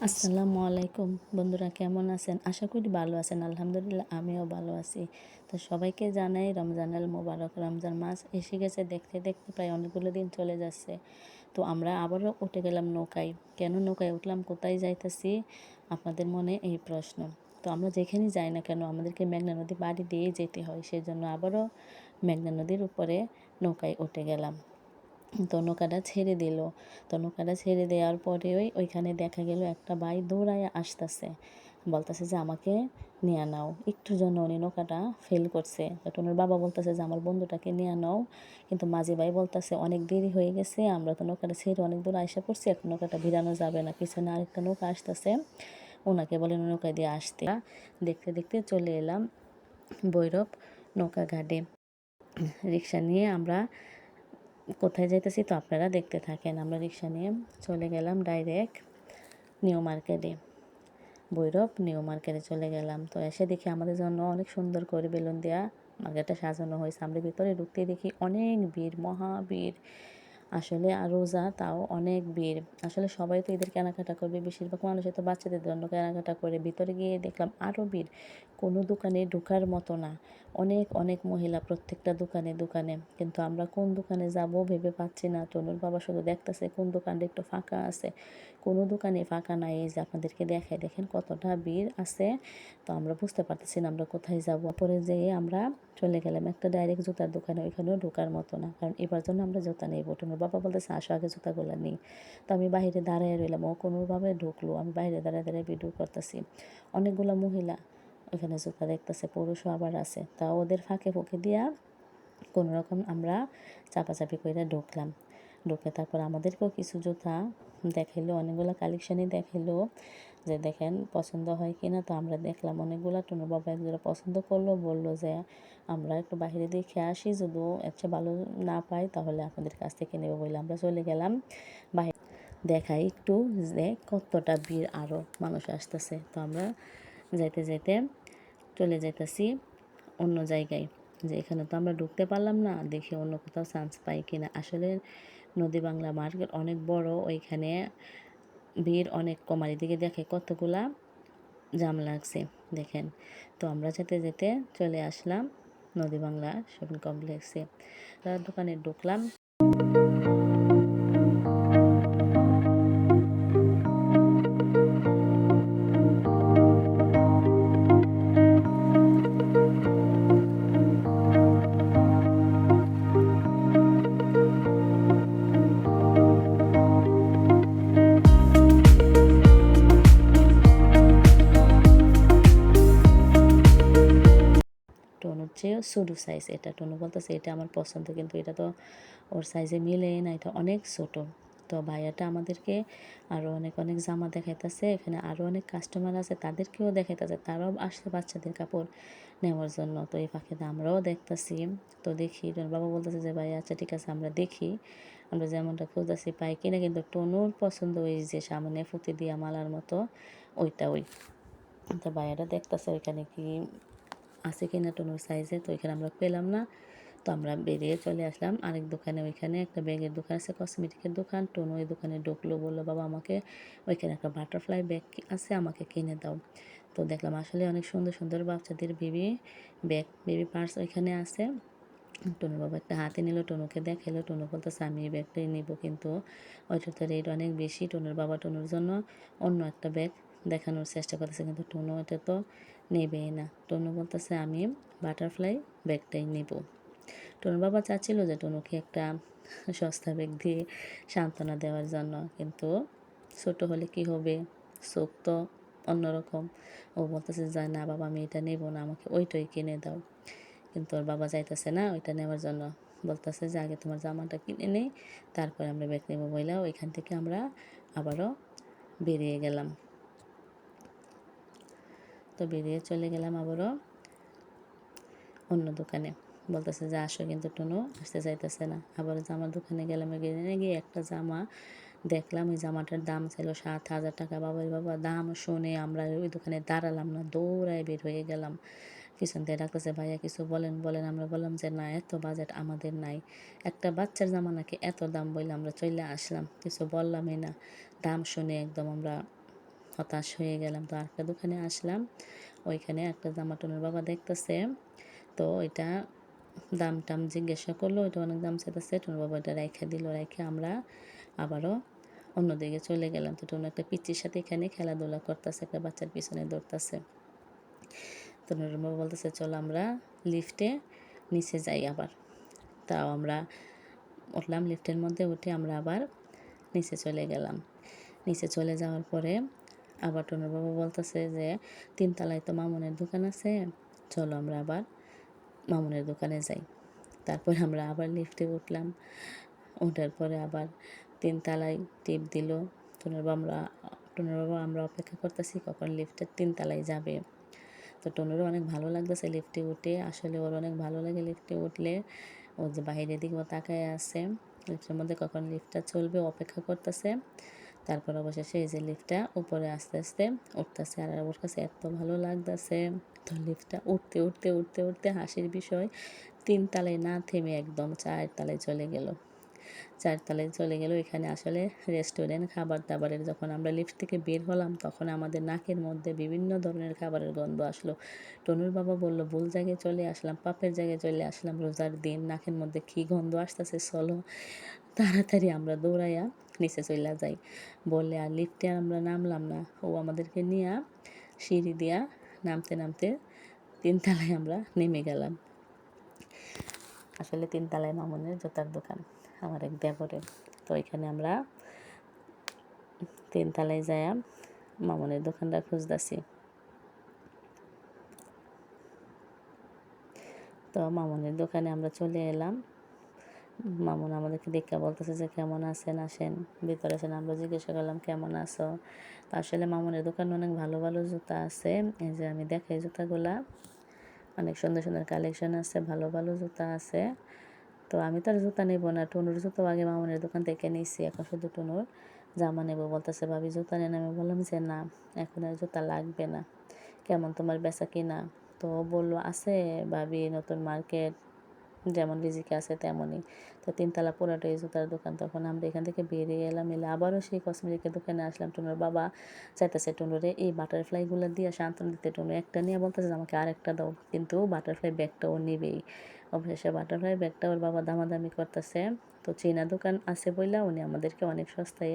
আসসালামু আলাইকুম বন্ধুরা, কেমন আছেন? আশা করি ভালো আছেন। আলহামদুলিল্লাহ আমিও ভালো আছি। তো সবাইকে জানাই রমজানুল মোবারক। রমজান মাস এসে গেছে, দেখতে দেখতে প্রায় অনেকগুলো দিন চলে যাচ্ছে। তো আমরা আবারও উঠে গেলাম নৌকায়। কেন নৌকায় উঠলাম, কোথায় যাইতেছি, আপনাদের মনে এই প্রশ্ন। তো আমরা যেখানেই যাই না কেন আমাদেরকে মেঘনা নদী বাড়ি দিয়েই যেতে হয়, সেজন্য আবারও মেঘনা নদীর উপরে নৌকায় উঠে গেলাম। তো নৌকাটা ছেড়ে দিল। তো নৌকাটা ছেড়ে দেওয়ার পরে ওইখানে দেখা গেল একটা ভাই দৌড়াইয়া আসতেছে, বলতেছে যে আমাকে নিয়ে নাও। একটুর জন্য উনি নৌকাটা ফেল করছে। তো টুনুর বাবা বলতেছে যে আমার বন্ধুটাকে নিয়ে নাও, কিন্তু মাঝি ভাই বলতেছে অনেক দেরি হয়ে গেছে, আমরা তো নৌকাটা ছেড়ে অনেক দূর আইসা পড়ছি, এখন নৌকাটা ভিড়ানো যাবে না। পিছনে আরেকটা নৌকা আসতেছে, ওনাকে বলেন নৌকা দিয়ে আসতে। দেখতে দেখতে চলে এলাম ভৈরব নৌকা ঘাটে। রিক্সা নিয়ে আমরা কোথায় যাইতেছি তো আপনারা দেখতে থাকেন। আমরা রিক্সা নিয়ে চলে গেলাম ডাইরেক্ট নিউ মার্কেটে, ভৈরব নিউ মার্কেটে চলে গেলাম। তো এসে দেখি আমাদের জন্য অনেক সুন্দর করে বেলুন দেওয়া মার্কেটটা সাজানো হয়েছে। আমরা ভিতরে ঢুকতে দেখি অনেক ভিড়, মহা ভিড়। আসলে আর রোজা, তাও অনেক ভিড়। আসলে সবাই তো ঈদের কেনাকাটা করবে, বেশিরভাগ মানুষই তো বাচ্চাদের জন্য কেনাকাটা করে। ভিতরে গিয়ে দেখলাম আরও ভিড়, কোনো দোকানে ঢোকার মতো না। অনেক অনেক মহিলা প্রত্যেকটা দোকানে দোকানে, কিন্তু আমরা কোন দোকানে যাব ভেবে পাচ্ছি না। তনুর বাবা শুধু দেখতেছে কোন দোকানটা একটু ফাঁকা আছে, কোনো দোকানে ফাঁকা নাই। এই যে আপনাদেরকে দেখাই, দেখেন কতটা ভিড় আছে। তো আমরা বুঝতে পারতেছি না আমরা কোথায় যাব। পরে যেয়ে আমরা চলে গেলাম একটা ডাইরেক্ট জুতার দোকানে, ওইখানেও ঢোকার মতো না, কারণ এবার জন্য আমরা জুতা নেই। টুনুর বাবা বলতেছে আসো আগে জুতাগুলো নিই। তো আমি বাইরে দাঁড়ায় রইলাম, ও কোনোভাবে ঢুকলো, আমি বাইরে দাঁড়ায় দাঁড়ায় ভিডিও করতেছি। অনেকগুলো মহিলা ওইখানে জুতা দেখতেছে, পুরুষও আবার আছে। তা ওদের ফাঁকে ফুঁকে দিয়া কোনো রকম আমরা চাপাচাপি করে ঢুকলাম। ঢুকে তারপর আমাদেরকেও কিছু জুতা দেখাইলো, অনেকগুলো কালেকশানই দেখাইলো যে দেখেন পছন্দ হয় কি না। তো আমরা দেখলাম অনেকগুলো। টুনুর বাবা একজোড়া পছন্দ করলো, বললো যে আমরা একটু বাইরে দেখে আসি, যদি এর চেয়ে ভালো না পাই তাহলে আপনাদের কাছ থেকে নেবো বলে আমরা চলে গেলাম বাইরে। দেখাই একটু যে কতটা ভিড়, আরও মানুষ আসতেছে। তো আমরা যাইতে যাইতে চলে যাইতেছি অন্য জায়গায়, যে এখানে তো আমরা ঢুকতে পারলাম না, দেখি অন্য কোথাও চান্স পাই কিনা। আসলে নদী বাংলা মার্কেট অনেক বড়, ওইখানে ভিড় অনেক কম। আর এদিকে দেখে কতগুলা জাম লাগছে দেখেন। তো আমরা যেতে যেতে চলে আসলাম নদী বাংলা শপিং কমপ্লেক্সে। দোকানে ঢুকলাম। টনুর চেয়েও ছোটো সাইজ এটা। টনু বলতেছে এটা আমার পছন্দ, কিন্তু এটা তো ওর সাইজে মিলে না, এটা অনেক ছোটো। তো ভাইয়াটা আমাদেরকে আরও অনেক অনেক জামা দেখাইতেছে। এখানে আরও অনেক কাস্টমার আছে, তাদেরকেও দেখাইতেছে, তারাও আসছে বাচ্চাদের কাপড় নেওয়ার জন্য। তো এই ফাঁকে আমরাও দেখতেছি। তো দেখি টনুর বাবা বলতেছে যে ভাই আচ্ছা ঠিক আছে আমরা দেখি, আমরা যেমনটা খুঁজতেছি পাই কিনা। কিন্তু টনুর পছন্দ ওই যে সামনে ফুটি দিয়া মালার মতো ওইটা। তো ভাইয়াটা দেখতেছে ওইখানে কি আছে কিনা টনুর সাইজে। তো ওইখানে আমরা পেলাম না। তো আমরা বেরিয়ে চলে আসলাম আরেক দোকানে। ওইখানে একটা ব্যাগের দোকান আছে, কসমেটিকের দোকান। টনু ওই দোকানে ঢুকলো, বললো বাবা আমাকে ওইখানে একটা বাটারফ্লাই ব্যাগ আছে, আমাকে কিনে দাও। তো দেখলাম আসলে অনেক সুন্দর সুন্দর বাচ্চাদের ব্যাগ, বেবি পার্স ওইখানে আছে। টনুর বাবা একটা হাতে নিল, টনুকে দেখাইলো। টনু বলতেছে আমি এই ব্যাগটাই নিব, কিন্তু ওইটার তো রেট অনেক বেশি। টনুর বাবা টনুর জন্য অন্য একটা ব্যাগ দেখানোর চেষ্টা করতেছে, কিন্তু টনু এটা তো নেবেই না। টনু বলতেছে আমি বাটারফ্লাই ব্যাগটাই নেব। টনুর বাবা চাচ্ছিল যে টনুকে একটা সস্তা ব্যাগ দিয়ে সান্ত্বনা দেওয়ার জন্য, কিন্তু ছোট হলে কি হবে, চোখ তো অন্যরকম। ও বলতেছে যে না বাবা আমি এটা নেব না, আমাকে ওইটাই কিনে দাও। কিন্তু ওর বাবা যাইতেছে না ওইটা নেওয়ার জন্য, বলতেছে যে আগে তোমার জামাটা কিনে নেই, তারপরে আমরা ব্যাগ নেবো বইলা ওইখান থেকে আমরা আবারও বেরিয়ে গেলাম। তো বেরিয়ে চলে গেলাম আবারও অন্য দোকানে। বলতেছে যে আসো, কিন্তু টুনু আসতে চাইতেছে না। আবার জামার দোকানে গেলাম, গিয়ে একটা জামা দেখলাম। ওই জামাটার দাম ছিল 7,000 টাকা। বাবার বাবা দাম শুনে আমরা ওই দোকানে দাঁড়ালাম না, দৌড়ায় বের হয়ে গেলাম। পিছন দিয়ে ডাকতেছে ভাইয়া কিছু বলেন বলেন। আমরা বললাম যে না এত বাজেট আমাদের নাই, একটা বাচ্চার জামা নাকি এত দাম বলে আমরা চলে আসলাম, কিছু বললামই না। দাম শুনে একদম আমরা হতাশ হয়ে গেলাম। তো আরেকটা দোকানে আসলাম, ওইখানে একটা জামা টুনুর বাবা দেখতেছে। তো ওইটা দাম টাম জিজ্ঞাসা করলো, ওইটা অনেক দাম চাইতেছে। টুনুর বাবা ওইটা রাইখা দিল, রাইখা আমরা আবারও অন্যদিকে চলে গেলাম। তো টুনু একটা পিচ্চির সাথে এখানে খেলাধুলা করতেছে, একটা বাচ্চার পিছনে দৌড়তেছে। তো টুনুর বাবা বলতেছে চলো আমরা লিফটে নিচে যাই আবার। তাও আমরা উঠলাম, লিফটের মধ্যে উঠে আমরা আবার নিচে চলে গেলাম। নিচে চলে যাওয়ার পরে আবার টুনুর বাবা বলতেছে যে 3 তলায় তো মামুনের দোকান আছে, চলো আমরা আবার মামুনের দোকানে যাই। তারপর আমরা আবার লিফটে উঠলাম, ওঠার পরে আবার 3 তলায় টিপ দিল। টুনুর বাবা আমরা অপেক্ষা করতেছি কখন লিফটের 3 তলায় যাবে। তো টুনুরও অনেক ভালো লাগতেছে লিফটে উঠে, আসলে ওর অনেক ভালো লাগে লিফটে উঠলে। ও যে বাইরের দিকে তাকায় আছে লিফটের মধ্যে কখন লিফটটা চলবে অপেক্ষা করতেছে। তারপর অবশেষে এই যে লিফটটা উপরে আস্তে আস্তে উঠতেছে, আর ওর কাছে এত ভালো লাগতেছে। তো লিফটটা উঠতে উঠতে উঠতে উঠতে হাসির বিষয় 3 তলায় না থেমে একদম 4 তলায় চলে গেল। 4 তলায় চলে গেল। এখানে আসলে রেস্টুরেন্ট, খাবার দাবারের যখন আমরা লিফট থেকে বের হলাম তখন আমাদের নাকের মধ্যে বিভিন্ন ধরনের খাবারের গন্ধ আসলো। টনুর বাবা বলল ভুল জায়গায় চলে আসলাম, পাপের জায়গায় চলে আসলাম, রোজার দিন নাকের মধ্যে কী গন্ধ আসতেছে, চলো তাড়াতাড়ি আমরা দৌড়াইয়া নিচে চলে যাই বলে। আর লিফটে আমরা নামলাম না, ও আমাদেরকে নিয়ে সিঁড়ি দিয়া নামতে নামতে 3 তলায় আমরা নেমে গেলাম। আসলে 3 তলায় মামুনের জুতার দোকান, আমার এক দেবরের। তো এখানে আমরা 3 তলায় যাইয়া মামুনের দোকানটা খুঁজতেছি। তো মামুনের দোকানে আমরা চলে এলাম। মামুন আমাদেরকে দেখে বলতেছে যে কেমন আছেন, আসেন ভিতরে আসেন। আমরা জিজ্ঞাসা করলাম কেমন আছো। তো আসলে মামুনের দোকানে অনেক ভালো ভালো জুতা আছে, এই যে আমি দেখাই জুতাগুলা, অনেক সুন্দর সুন্দর কালেকশন আছে, ভালো ভালো জুতা আছে। তো আমি তো আর জুতা নেব না, টুনুর জুতো আগে মামুনের দোকান থেকে নিয়েছি, এখন শুধু টুনুর জামা নেব। বলতেছে ভাবি জুতা নেন, আমি বললাম যে না এখন আর জুতা লাগবে না, কেমন তোমার বেচা কিনা। তো বললো আছে ভাবি, নতুন মার্কেট, যেমন রিজিকে আছে তেমনই। তো 3 তলা পুরাটাই জুতার দোকান। তখন আমরা এখান থেকে বেরিয়ে এলাম, এলে আবারও সেই কসমেটিকের দোকানে আসলাম। টুনুর বাবা চাইতেছে টুনুরে এই বাটারফ্লাইগুলো দিয়ে সান্ত্বনা দিতে। টুনু একটা নিয়ে বলতেছে আমাকে আরেকটা দাও, কিন্তু বাটারফ্লাই ব্যাগটা ও নেবেই। অবশেষে বাটারফ্লাই ব্যাগটা ওর বাবা দামাদামি করতেছে। তো চীনা দোকান আছে বইলা উনি আমাদেরকে অনেক সস্তায়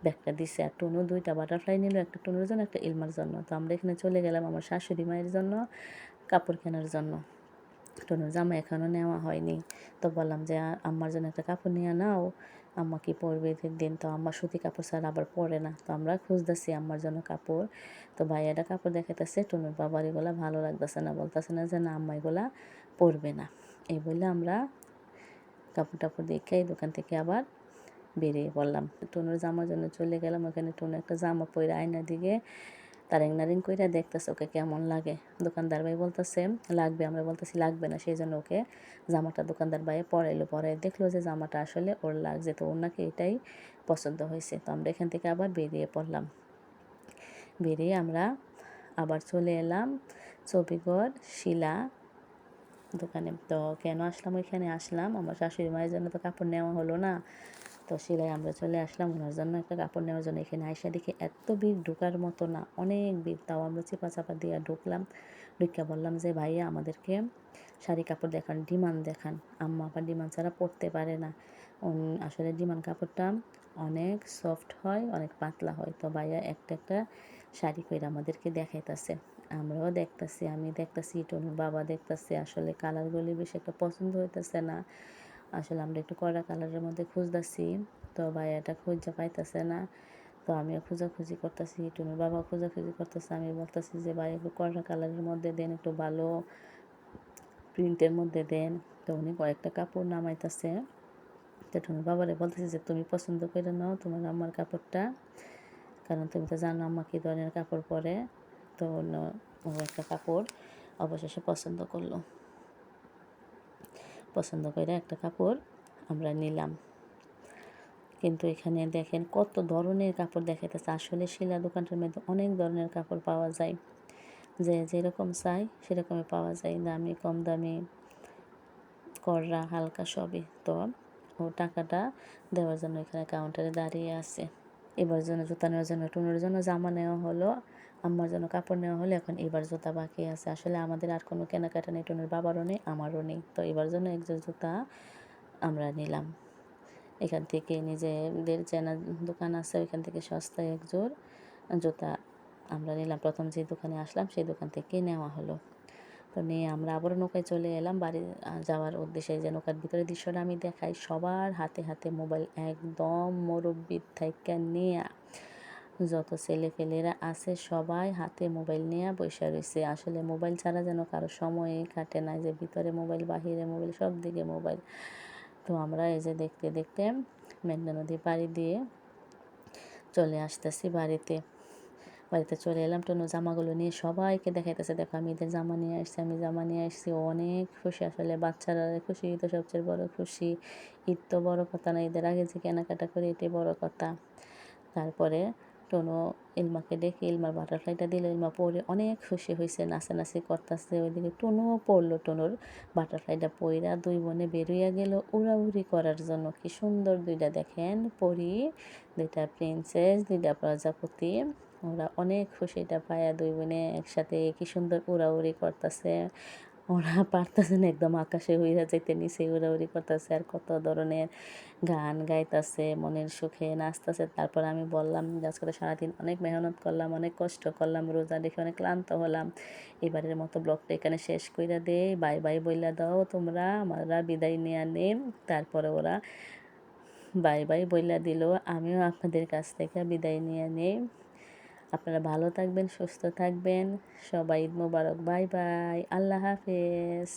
ব্যাগটা দিছে। আর টুনু 2টা বাটারফ্লাই নিল, একটা টুনুর জন্য একটা ইলমার জন্য। তো আমরা এখানে চলে গেলাম আমার শাশুড়ি মায়ের জন্য কাপড় কেনার জন্য। টুনুর জামা এখনও নেওয়া হয়নি। তো বললাম যে আম্মার জন্য একটা কাপড় নিয়ে নাও, আম্মা কি পরবে ঈদের দিন। তো আম্মা সুতি কাপড় ছাড়া আবার পরে না। তো আমরা খুঁজতেছি আম্মার জন্য কাপড়। তো ভাইয়াটা কাপড় দেখাইতেছে, টুনুর বাবার এগুলা ভালো লাগতেছে না, বলতেছে না যে না আম্মা এগুলা পরবে না। এই বলে আমরা কাপড় টাপড় দেখে এই দোকান থেকে আবার বেরিয়ে পড়লাম। টুনুর জামার জন্য চলে গেলাম। ওখানে টুনু একটা জামা পরে আয়নার দিকে তারিং নারিং কইরা দেখতেছে ওকে কেমন লাগে। দোকানদার ভাই বলতেছে লাগবে, আমরা বলতেছি লাগবে না। সেই জন্য ওকে জামাটা দোকানদার ভাইয়ে পরাইলো, পরাই দেখলো যে জামাটা আসলে ওর লাগছে, তো ওর নাকি এটাই পছন্দ হয়েছে। তো আমরা এখান থেকে আবার বেরিয়ে পড়লাম। বেরিয়ে আমরা আবার চলে এলাম চবিগড় শিলা দোকানে। তো কেন আসলাম ওইখানে আসলাম, আমার শাশুড়ি মায়ের জন্য তো কাপড় নেওয়া হলো না। তো সেলাই আমরা চলে আসলাম ওনার জন্য একটা কাপড় নেওয়ার জন্য। এখানে আয়সা দেখে এত ভিড়, ঢোকার মতো না, অনেক ভিড়। তাও আমরা চিপা চাপা দিয়ে ঢুকলাম। ঢুকা বললাম যে ভাইয়া আমাদেরকে শাড়ি কাপড় দেখান, ডিমান্ড দেখান। আম্মা আবার ডিমান্ড ছাড়া পরতে পারে না। আসলে ডিমান্ড কাপড়টা অনেক সফট হয়, অনেক পাতলা হয়। তো ভাইয়া একটা একটা শাড়ি কইরা আমাদেরকে দেখাইতেছে, আমরাও দেখতেছি, আমি দেখতেছি, টনুর বাবা দেখতেছে। আসলে কালারগুলি বেশি একটা পছন্দ হইতেছে না। আসলে আমরা একটু কড়া কালারের মধ্যে খুঁজতেছি, তো ভাইয়াটা খুঁজে পাইতেছে না। তো আমিও খোঁজাখুঁজি করতেছি, টুনুর বাবা খোঁজাখুঁজি করতেছে। আমি বলতেছি যে ভাই একটু কড়া কালারের মধ্যে দেন, একটু ভালো প্রিন্টের মধ্যে দেন। তো উনি কয়েকটা কাপড় নামাইতেছে। তো টুনুর বাবারে বলতেছি যে তুমি পছন্দ করে নাও তোমার আম্মার কাপড়টা, কারণ তুমি তো জানো আম্মা কী ধরনের কাপড় পরে। তো ও একটা কাপড় অবশেষে পছন্দ করলো। পছন্দ করে একটা কাপড় আমরা নিলাম। কিন্তু এখানে দেখেন কত ধরনের কাপড় দেখাইতেছে। আসলে শিলা দোকানটার মধ্যে অনেক ধরনের কাপড় পাওয়া যায়, যে যেরকম চাই সেরকমই পাওয়া যায়, দামি কম দামি কররা হালকা সবই। তো ও টাকাটা দেওয়ার জন্য এখানে কাউন্টারে দাঁড়িয়ে আছে। এবার জন্য জুতা নেওয়ার জন্য টুনুর জন্য জামা নেওয়া হলো, আম্মার জন্য কাপড় নেওয়া হলো। এখন এবার জুতা বাকি আছে। আসলে আমাদের আর কোনো কেনাকাটা নেই, টুনুর বাবারও নেই, আমারও নেই। তো এবার জন্য এক জোড় জুতা আমরা নিলাম। এখান থেকে নিজেদের চেনা দোকান আছে, ওইখান থেকে সস্তায় এক জোড় জুতা আমরা নিলাম। প্রথম যে দোকানে আসলাম সেই দোকান থেকে নেওয়া হলো। তো নিয়ে আমরা আবারও নৌকায় চলে এলাম বাড়ি যাওয়ার উদ্দেশ্যে। যে নৌকার ভিতরে দৃশ্যটা আমি দেখাই, সবার হাতে হাতে মোবাইল, একদম মুরব্বির থাইক্কা নিয়া যত ছেলেপেলেরা আছে সবাই হাতে মোবাইল নিয়ে বসে রয়েছে। আসলে মোবাইল ছাড়া যেন কারো সময়ই কাটে না, যে ভিতরে মোবাইল, বাহিরে মোবাইল, সব দিকে মোবাইল। তো আমরা এই যে দেখতে দেখতে মেঘনা নদী পাড়ি দিয়ে চলে আসতেছি বাড়িতে। বাড়িতে চলে এলাম, টুনু জামাগুলো নিয়ে সবাইকে দেখাইতেছে, দেখো আমি ঈদের জামা নিয়ে আসছি, আমি জামা নিয়ে আসছি। অনেক খুশি, আসলে বাচ্চারা খুশি তো সবচেয়ে বড় খুশি। ঈদ তো বড় কথা না, ঈদের আগে যে কেনাকাটা করি এটাই বড় কথা। তারপরে টুনু ইলমাকে ডেকে ইলমার বাটারফ্লাইটা দিল, ইলমা পরে অনেক খুশি হয়েছে, নাচানাচি করতেছে। ওইদিকে টুনুও পরলো, টুনুর বাটারফ্লাইটা পইরা দুই বোনে বেরোইয়া গেল উড়াউড়ি করার জন্য। কি সুন্দর দুইটা দেখেন পরি, দুইটা প্রিন্সেস, দুইটা প্রজাপতি। ওরা অনেক খুশি এটা পায়া, দুই বোনে একসাথে কি সুন্দর উড়াউড়ি করতেছে। ওরা পারতেছে না, একদম আকাশে উইরা যাইতে, নিচে উড়াউড়ি করতেছে আর কত ধরনের গান গাইতেছে, মনের সুখে নাচতেছে। তারপর আমি বললাম যে আজকে তো সারাদিন অনেক মেহনত করলাম, অনেক কষ্ট করলাম, রোজা দেখে অনেক ক্লান্ত হলাম, এবারের মতো ব্লগটা এখানে শেষ কইরা দে, বাই বাই বইলা দাও তোমরা, আমরা বিদায় নিয়ে নেই। তারপরে ওরা বাই বাই বইলা দিল, আমিও আপনাদের কাছ থেকে বিদায় নিয়ে নেই। আপনারা ভালো থাকবেন, সুস্থ থাকবেন, সবাই ঈদ মোবারক, বাই বাই, আল্লাহ হাফেজ।